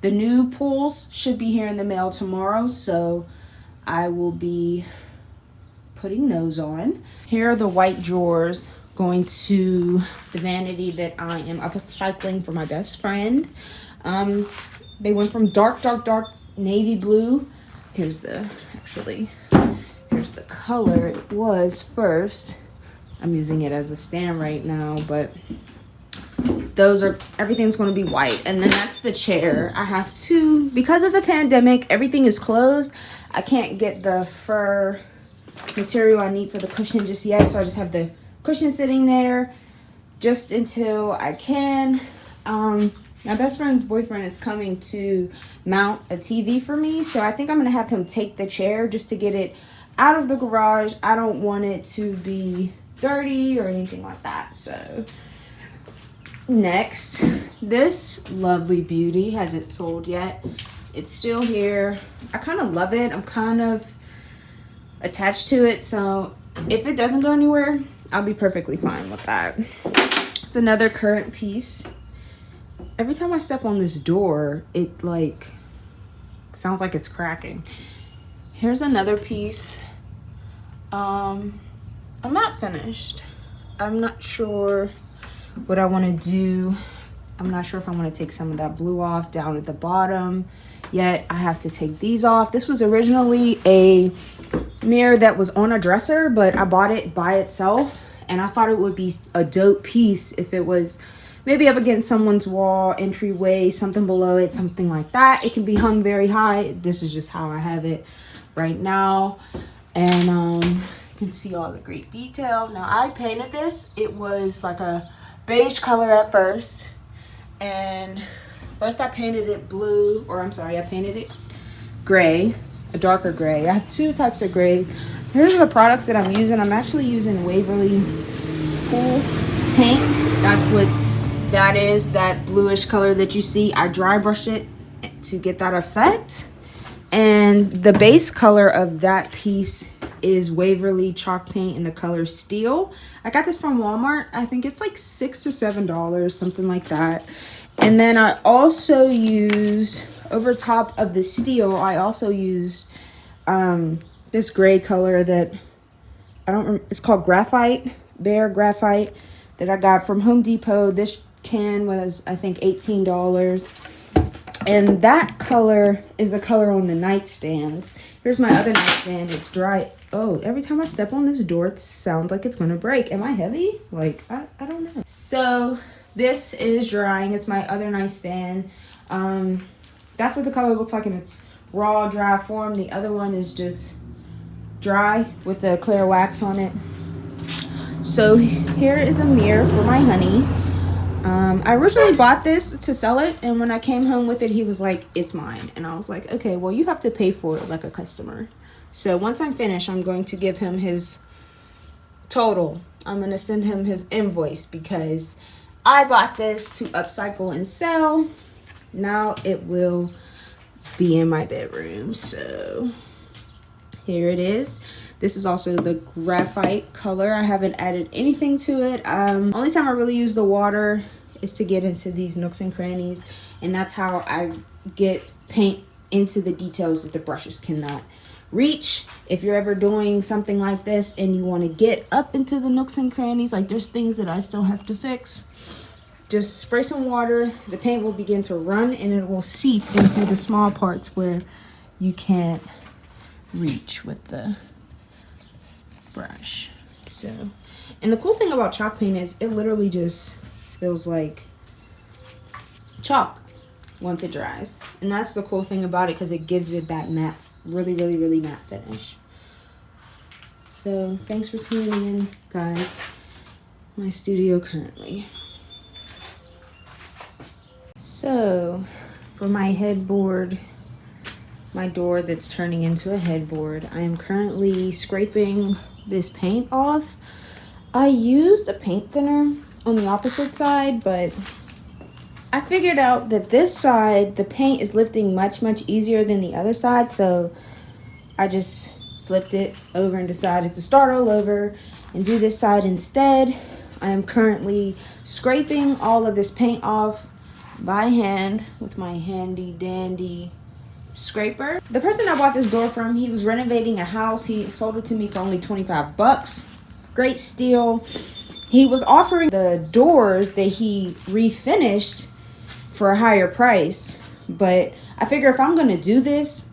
The new pulls should be here in the mail tomorrow, so I will be putting those on. Here are the white drawers going to the vanity that I am upcycling for my best friend. They went from dark navy blue. Here's the color it was first. I'm using it as a stand right now, but everything's going to be white. And then that's the chair. I have to, because of the pandemic, everything is closed. I can't get the fur material I need for the cushion just yet, so I just have the cushion sitting there just until I can. My best friend's boyfriend is coming to mount a TV for me, so I think I'm gonna have him take the chair just to get it out of the garage. I don't want it to be dirty or anything like that. So next, this lovely beauty hasn't sold yet. It's still here. I kind of love it. I'm kind of attached to it, so if it doesn't go anywhere, I'll be perfectly fine with that. It's another current piece. Every time I step on this door, it like sounds like it's cracking. Here's another piece. I'm not finished. I'm not sure what I want to do. I'm not sure if I want to take some of that blue off down at the bottom yet. I have to take these off. This was originally a mirror that was on a dresser, but I bought it by itself, and I thought it would be a dope piece if it was maybe up against someone's wall, entryway, something below it, something like that. It can be hung very high. This is just how I have it right now. And you can see all the great detail. Now, I painted this. It was like a beige color at first. And first I painted it blue, or I'm sorry, I painted it gray, a darker gray. I have two types of gray. Here's the products that I'm using. I'm actually using Waverly Pool paint. That's what that is, that bluish color that you see. I dry brushed it to get that effect. And the base color of that piece is Waverly chalk paint in the color Steel. I got this from Walmart. I think it's like $6 or $7, something like that. And then I also used, over top of the Steel, I also used this gray color that it's called Graphite, Bare Graphite, that I got from Home Depot. This can was, I think, $18. And that color is the color on the nightstands. Here's my other nightstand. It's dry. Oh, every time I step on this door, it sounds like it's gonna break. Am I heavy? Like, I don't know. So this is drying. It's my other nightstand. That's what the color looks like in its raw, dry form. The other one is just dry with the clear wax on it. So here is a mirror for my honey. I originally bought this to sell it, and when I came home with it, he was like, it's mine. And I was like, okay, well, you have to pay for it like a customer. So once I'm finished, I'm going to give him his total. I'm going to send him his invoice because I bought this to upcycle and sell. Now it will be in my bedroom. So here it is. This is also the graphite color. I haven't added anything to it. Only time I really use the water is to get into these nooks and crannies. And that's how I get paint into the details that the brushes cannot reach. If you're ever doing something like this and you want to get up into the nooks and crannies, like there's things that I still have to fix, just spray some water. The paint will begin to run and it will seep into the small parts where you can't reach with the brush. So, and the cool thing about chalk paint is it literally just feels like chalk once it dries, and that's the cool thing about it because it gives it that matte, really matte finish. So thanks for tuning in, guys. My studio currently. So for my headboard, my door that's turning into a headboard, I am currently scraping this paint off. I used a paint thinner on the opposite side, but I figured out that this side, the paint is lifting much easier than the other side, so I just flipped it over and decided to start all over and do this side instead. I am currently scraping all of this paint off by hand with my handy dandy scraper. The person I bought this door from, he was renovating a house. He sold it to me for only 25 bucks. Great steal. He was offering the doors that he refinished for a higher price, but I figure if I'm going to do this,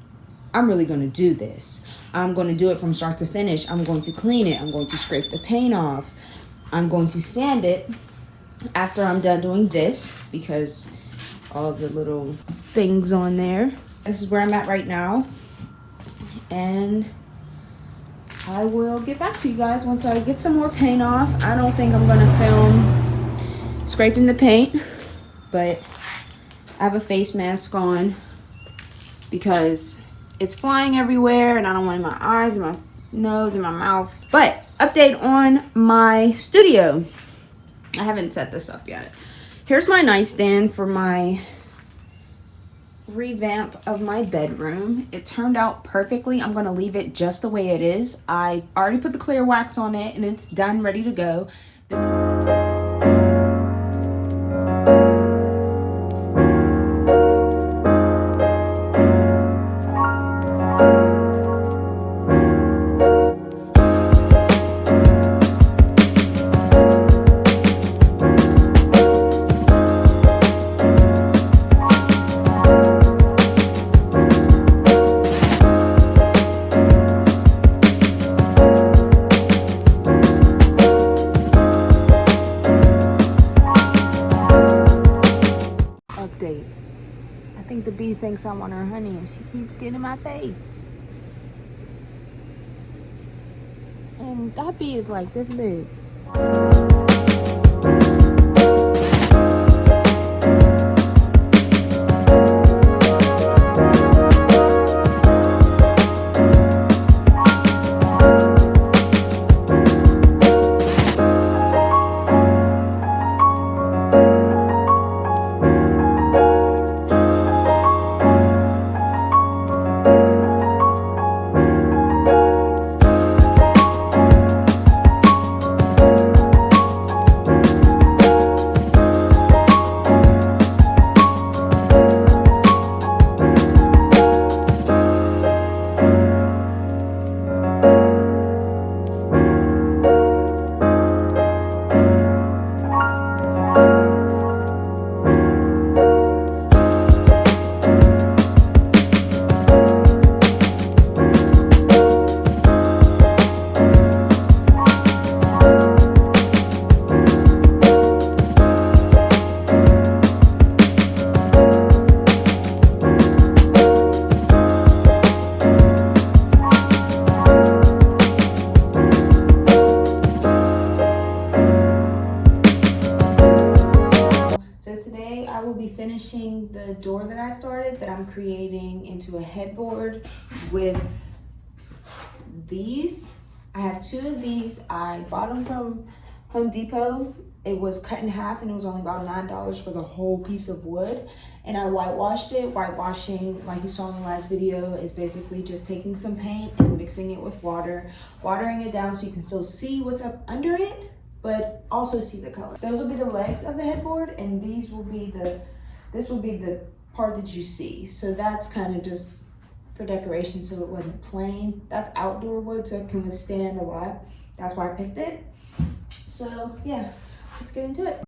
I'm really going to do this. I'm going to do it from start to finish. I'm going to clean it. I'm going to scrape the paint off. I'm going to sand it after I'm done doing this, because all of the little things on there. This is where I'm at right now, and I will get back to you guys once I get some more paint off. I don't think I'm gonna film scraping the paint, but I have a face mask on because it's flying everywhere and I don't want it in my eyes and my nose and my mouth. But update on my studio. I haven't set this up yet. Here's my nightstand for my revamp of my bedroom. It turned out perfectly. I'm going to leave it just the way it is. I already put the clear wax on it and it's done, ready to go. I think the bee thinks I want her honey and she keeps getting in my face. And that bee is like this big. Finishing the door that I started, that I'm creating into a headboard with these. I have two of these. I bought them from Home Depot. It was cut in half and it was only about $9 for the whole piece of wood. And I whitewashed it. Whitewashing, like you saw in the last video, is basically just taking some paint and mixing it with water, watering it down so you can still see what's up under it, but also see the color. Those will be the legs of the headboard, and these will be this will be the part that you see. So that's kind of just for decoration, so it wasn't plain. That's outdoor wood, so it can withstand a lot. That's why I picked it. So yeah, let's get into it.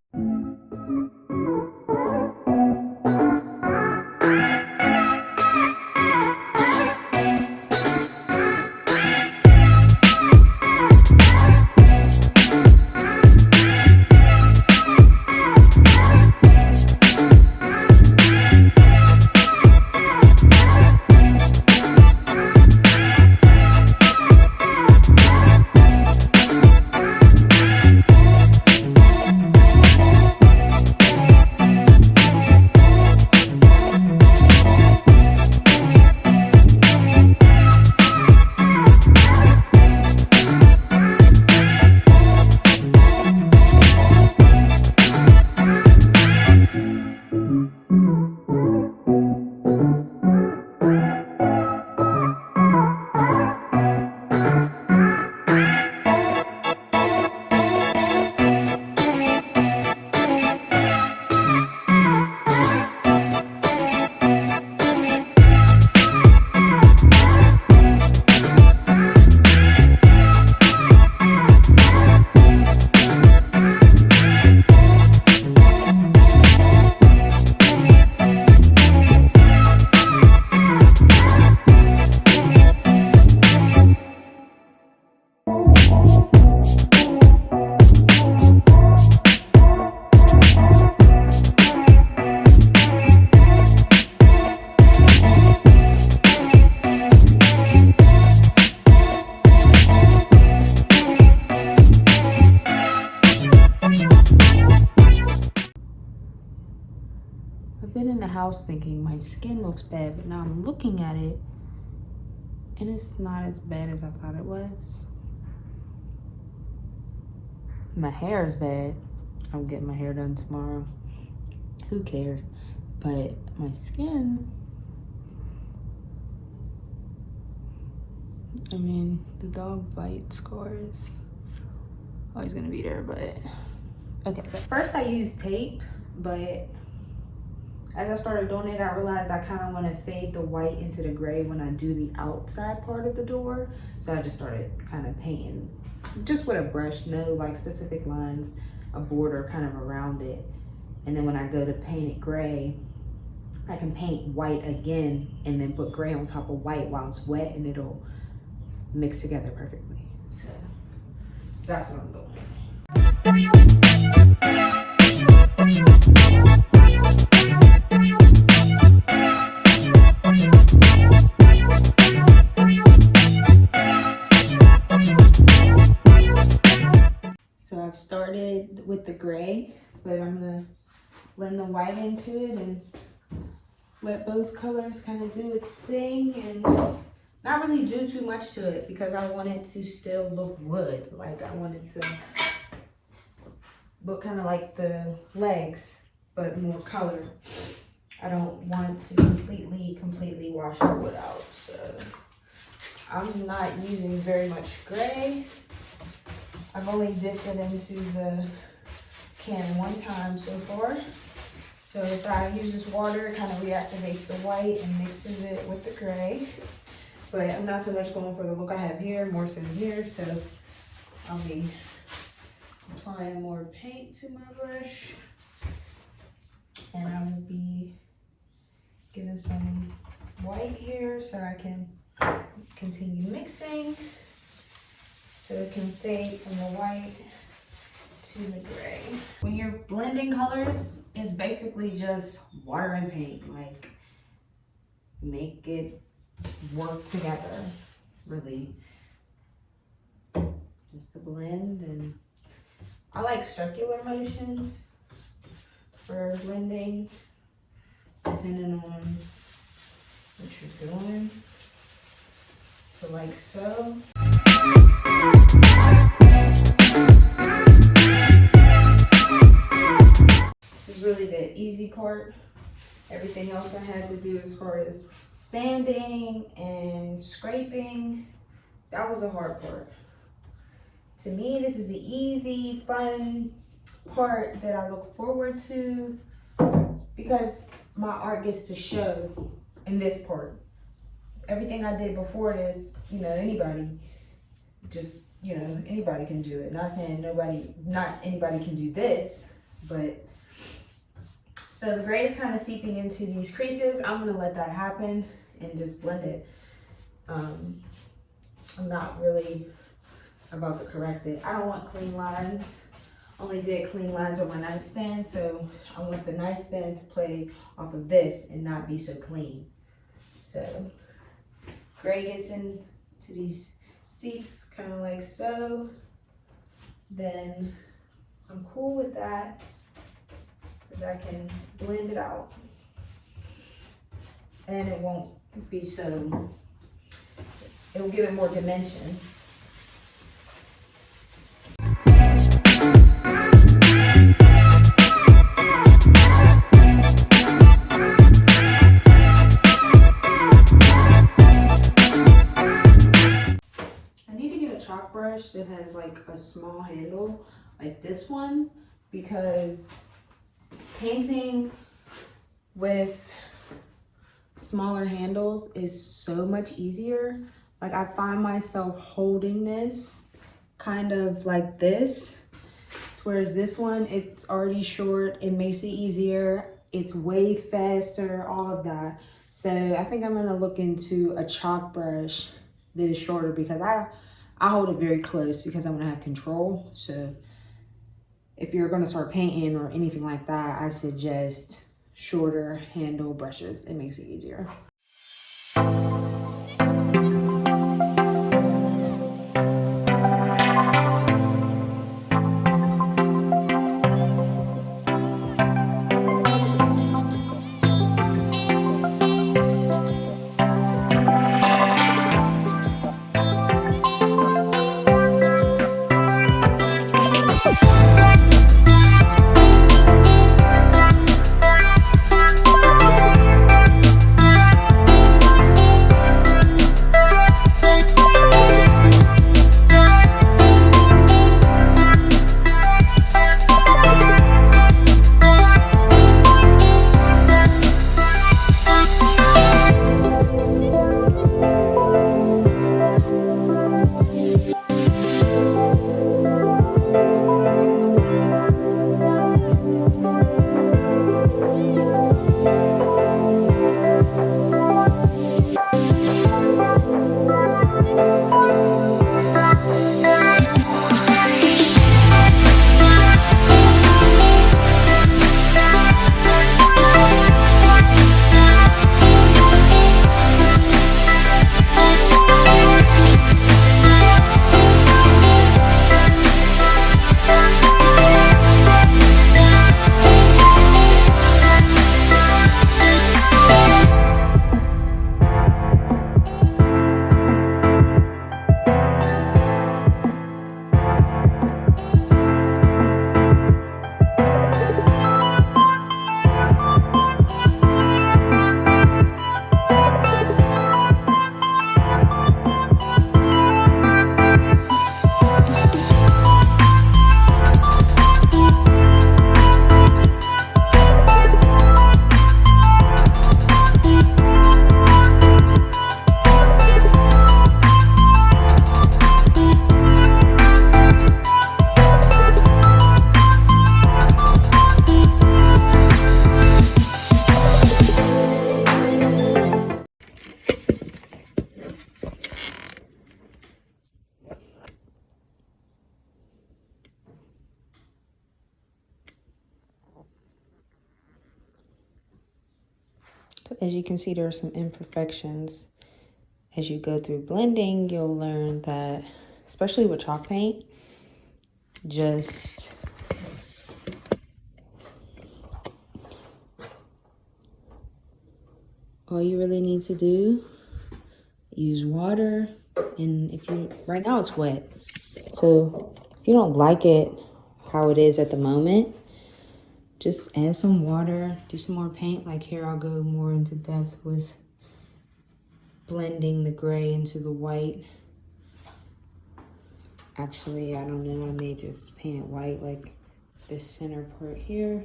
house thinking my skin looks bad, but now I'm looking at it and it's not as bad as I thought it was. My hair is bad. I'm getting my hair done tomorrow. Who cares? But my skin, I mean, the dog bite scar is always gonna be there, but okay. But first I used tape, but as I started doing it, I realized I kind of want to fade the white into the gray when I do the outside part of the door. So I just started kind of painting just with a brush, no like specific lines, a border kind of around it. And then when I go to paint it gray, I can paint white again and then put gray on top of white while it's wet, and it'll mix together perfectly. So that's what I'm doing. So I've started with the gray, but I'm gonna blend the white into it and let both colors kind of do its thing and not really do too much to it because I want it to still look wood. Like I want it to look kind of like the legs, but more color. I don't want to completely wash the wood out. So I'm not using very much gray. I've only dipped it into the can one time so far. So if I use this water, it kind of reactivates the white and mixes it with the gray. But I'm not so much going for the look I have here, more so here. So I'll be applying more paint to my brush. And I will be giving some white here so I can continue mixing. So it can fade from the white to the gray. When you're blending colors, it's basically just water and paint. Like, make it work together, really. Just the blend, and I like circular motions for blending, depending on what you're doing. So like so. This is really the easy part. Everything else I had to do as far as sanding and scraping, that was the hard part. To me, this is the easy, fun part that I look forward to because my art gets to show in this part. Everything I did before this, anybody can do it. Not saying not anybody can do this, but so the gray is kind of seeping into these creases. I'm gonna let that happen and just blend it. I'm not really about to correct it. I don't want clean lines. Only did clean lines on my nightstand, so I want the nightstand to play off of this and not be so clean. So gray gets into these seats kind of like so. Then I'm cool with that because I can blend it out and it won't be so, it will give it more dimension. Brush that has like a small handle like this one, because painting with smaller handles is so much easier. Like I find myself holding this kind of like this, whereas this one, it's already short, it makes it easier, it's way faster, all of that. So I think I'm gonna look into a chalk brush that is shorter because I hold it very close because I want to have control. So if you're going to start painting or anything like that, I suggest shorter handle brushes. It makes it easier. as you can see, there are some imperfections. As you go through blending, you'll learn that, especially with chalk paint, just all you really need to do, use water. And if you, right now it's wet, so if you don't like it how it is at the moment, just add some water, do some more paint. Like here, I'll go more into depth with blending the gray into the white. Actually, I don't know, I may just paint it white, like this center part here.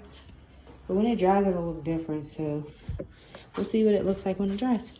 But when it dries, it'll look different, so we'll see what it looks like when it dries.